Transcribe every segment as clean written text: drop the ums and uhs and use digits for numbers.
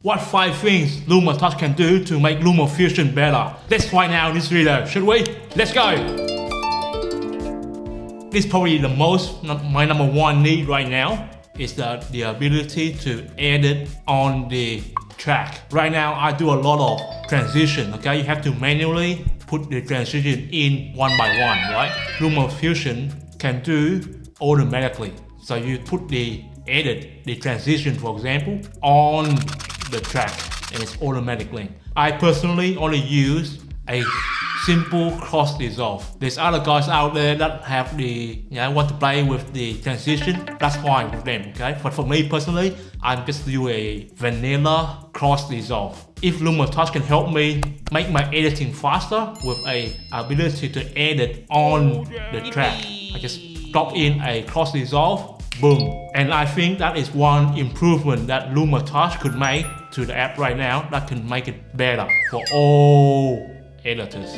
What 5 things Luma Touch can do to make Lumafusion better? Let's find out in this video, should we? Let's go! This is probably the my number one need right now is the ability to edit on the track. Right now I do a lot of transition, okay? You have to manually put the transition in one by one, right? Lumafusion can do automatically. So you put the transition, for example, on the track and it's automatically. I personally only use a simple cross dissolve. There's other guys out there that have want to play with the transition. That's fine with them, okay? But for me personally, I'm just do a vanilla cross dissolve. If Luma Touch can help me make my editing faster with a ability to edit on the track, I just drop in a cross dissolve, boom. And I think that is one improvement that Luma Touch could make to the app right now that can make it better for all editors.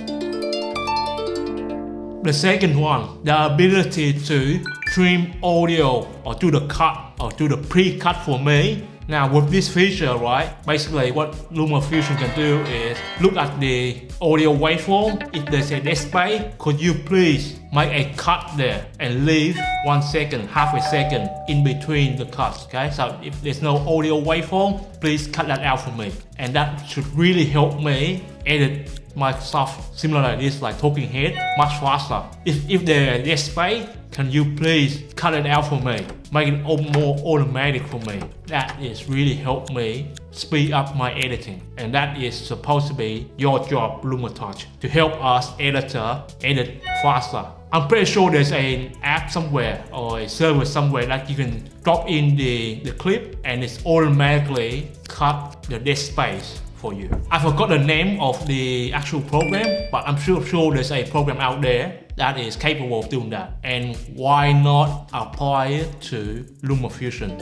The second one, the ability to trim audio or do the cut or do the pre-cut for me. Now with this feature, right, basically what Lumafusion can do is look at the audio waveform. If there's a dead space, could you please make a cut there and leave 1 second, half a second in between the cuts, okay? So if there's no audio waveform, please cut that out for me. And that should really help me edit my stuff similar like this, like talking head, much faster. If there is space, can you please cut it out for me? Make it more automatic for me. That is really help me speed up my editing. And that is supposed to be your job, Luma Touch, to help us editor edit faster. I'm pretty sure there's an app somewhere or a server somewhere that you can drop in the clip and it's automatically cut the dead space for you. I forgot the name of the actual program, but I'm sure there's a program out there that is capable of doing that. And why not apply it to Lumafusion?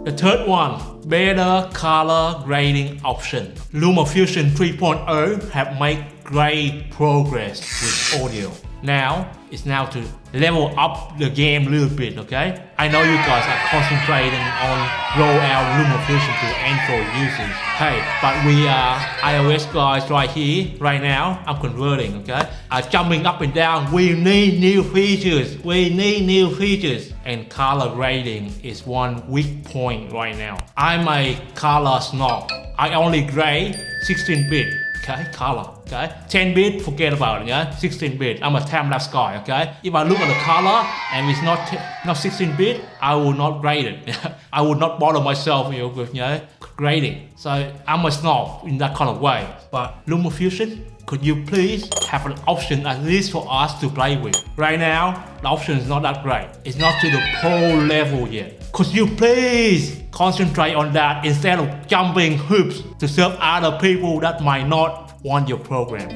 The third one, better color grading option. Lumafusion 3.0 have made great progress with audio. Now, it's to level up the game a little bit, okay? I know you guys are concentrating on roll out Lumafusion to Android users. Hey, but we are iOS guys right here, right now. I'm converting, okay? Jumping up and down. We need new features. And color grading is one weak point right now. I'm a color snob. I only grade 16-bit. Okay, color, okay? 10-bit, forget about it, yeah? 16-bit, I'm a time-lapse guy, okay? If I look at the color and it's not 16-bit, I will not grade it. I would not bother myself with grading. So I'm a snob in that kind of way. But Lumafusion, could you please have an option at least for us to play with? Right now, the option is not that great. It's not to the pro level yet. Could you please concentrate on that instead of jumping hoops to serve other people that might not want your program?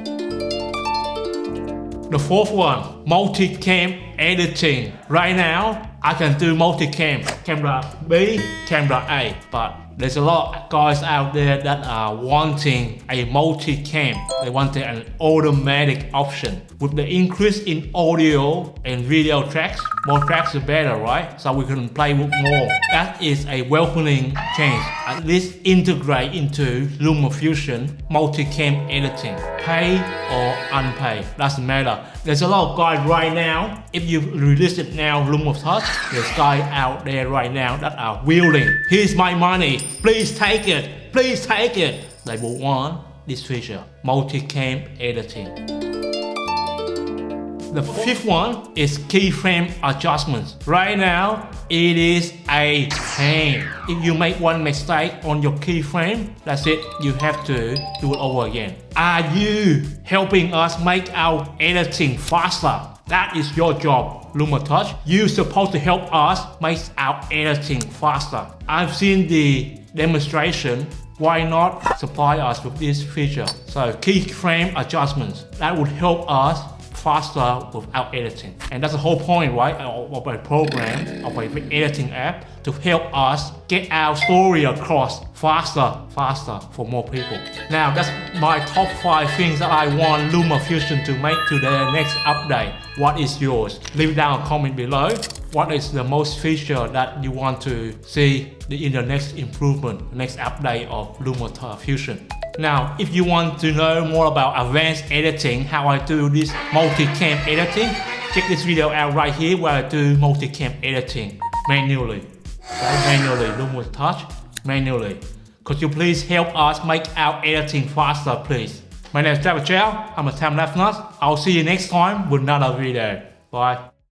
The fourth one, Multicam Editing. Right now, I can do multicam, camera B, camera A, but there's a lot of guys out there that are wanting a multicam. They want an automatic option. With the increase in audio and video tracks, more tracks the better, right? So we can play with more. That is a welcoming change. At least integrate into Lumafusion multicam editing. Pay or unpaid, doesn't matter. There's a lot of guys right now, if you release it now, Luma Touch, there's guys out there right now that are willing. Here's my money, please take it, please take it. They will want this feature, multicam editing. The fifth one is keyframe adjustments. Right now, it is a pain. If you make one mistake on your keyframe, that's it, you have to do it over again. Are you helping us make our editing faster? That is your job, Luma Touch. You're supposed to help us make our editing faster. I've seen the demonstration. Why not supply us with this feature? So keyframe adjustments, that would help us faster without editing. And that's the whole point, right, of a program, of an editing app, to help us get our story across faster for more people. Now that's my top 5 things that I want Lumafusion to make to the next update. What is yours? Leave down a comment below. What is the most feature that you want to see in the next improvement, next update of Lumafusion? Now, if you want to know more about advanced editing, how I do this multicam editing, check this video out right here where I do multicam editing manually. Right? Manually, Luma Touch, manually. Could you please help us make our editing faster, please? My name is Chow. I'm a TimelapseNuts. I'll see you next time with another video. Bye.